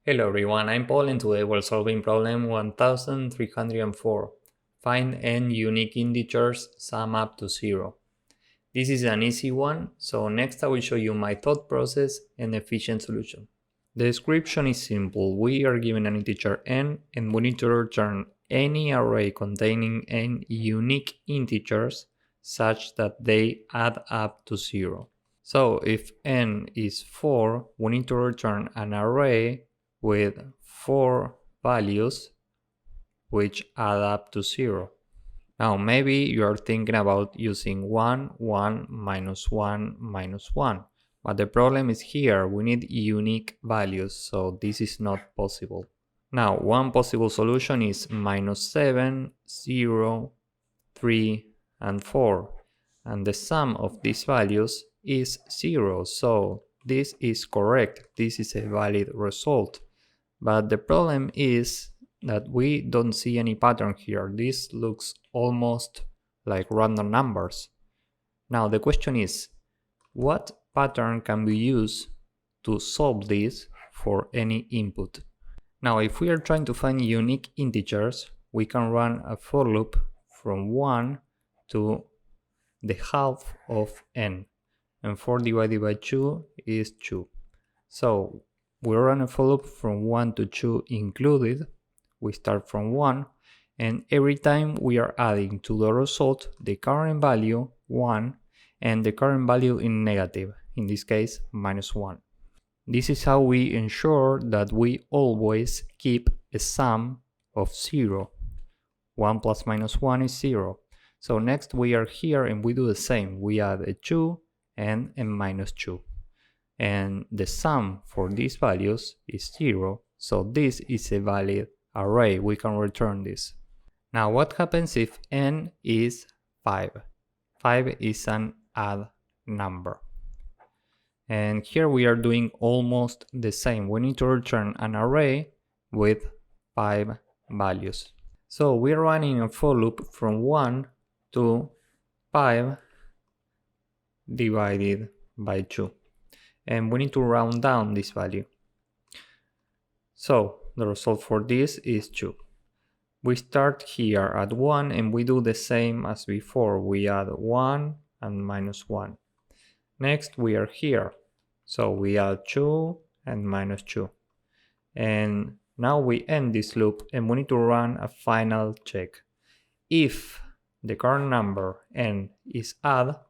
Hello everyone, I'm Paul and today we're solving problem 1304. Find n unique integers sum up to 0. This is an easy one, so next I will show you my thought process and efficient solution. The description is simple. We are given an integer n and we need to return any array containing n unique integers such that they add up to 0. So if n is 4, we need to return an array with 4 values which add up to 0. Now maybe you are thinking about using 1, 1, minus 1, minus 1. But the problem is here, we need unique values, so this is not possible. Now one possible solution is minus 7, 0, 3, and 4. And the sum of these values is 0, so this is correct. This is a valid result. But the problem is that we don't see any pattern here. This looks almost like random numbers. Now the question is, what pattern can we use to solve this for any input? Now if we are trying to find unique integers, we can run a for loop from 1 to the half of n. And 4 divided by 2 is 2. So we run a for loop from 1 to 2 included. We start from 1, and every time we are adding to the result the current value 1 and the current value in negative, in this case minus 1. This is how we ensure that we always keep a sum of 0. 1 plus minus 1 is 0. So next we are here and we do the same. We add a 2 and a minus 2. And the sum for these values is 0, so this is a valid array. We can return this. Now what happens if n is 5? 5 is an odd number. And here we are doing almost the same. We need to return an array with 5 values. So we're running a for loop from 1 to 5 divided by 2. And we need to round down this value. So the result for this is 2. We start here at 1 and we do the same as before. We add 1 and minus 1. Next we are here. So we add 2 and minus 2. And now we end this loop and we need to run a final check. If the current number n is odd,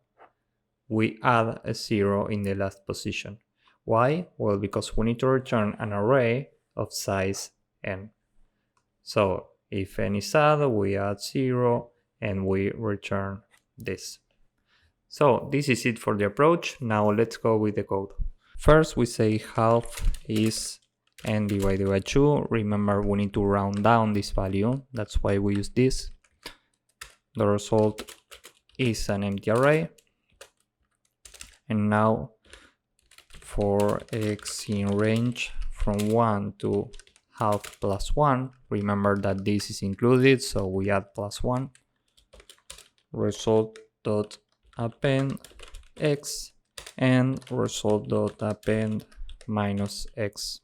we add a 0 in the last position. Why? Well, because we need to return an array of size n. So if n is odd, we add 0 and we return this. So this is it for the approach. Now let's go with the code. First we say half is n divided by 2. Remember, we need to round down this value. That's why we use this. The result is an empty array. And now for x in range from 1 to half plus 1, remember that this is included, so we add plus 1. Result dot append x and result dot append minus x.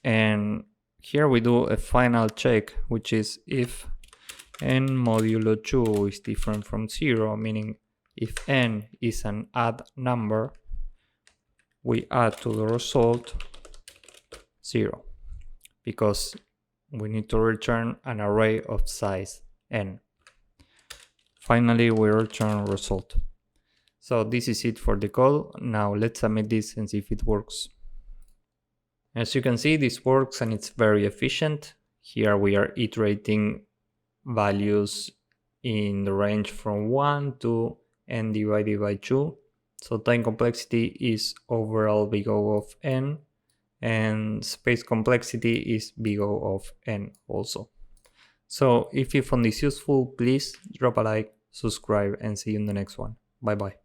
And here we do a final check, which is if n modulo 2 is different from 0, meaning if n is an odd number, we add to the result 0, because we need to return an array of size n. Finally, we return result. So this is it for the code. Now let's submit this and see if it works. As you can see, this works and it's very efficient. Here we are iterating values in the range from 1 to n divided by 2. So time complexity is overall big O of n, and space complexity is big O of n also. So if you found this useful, please drop a like, subscribe, and see you in the next one. Bye bye.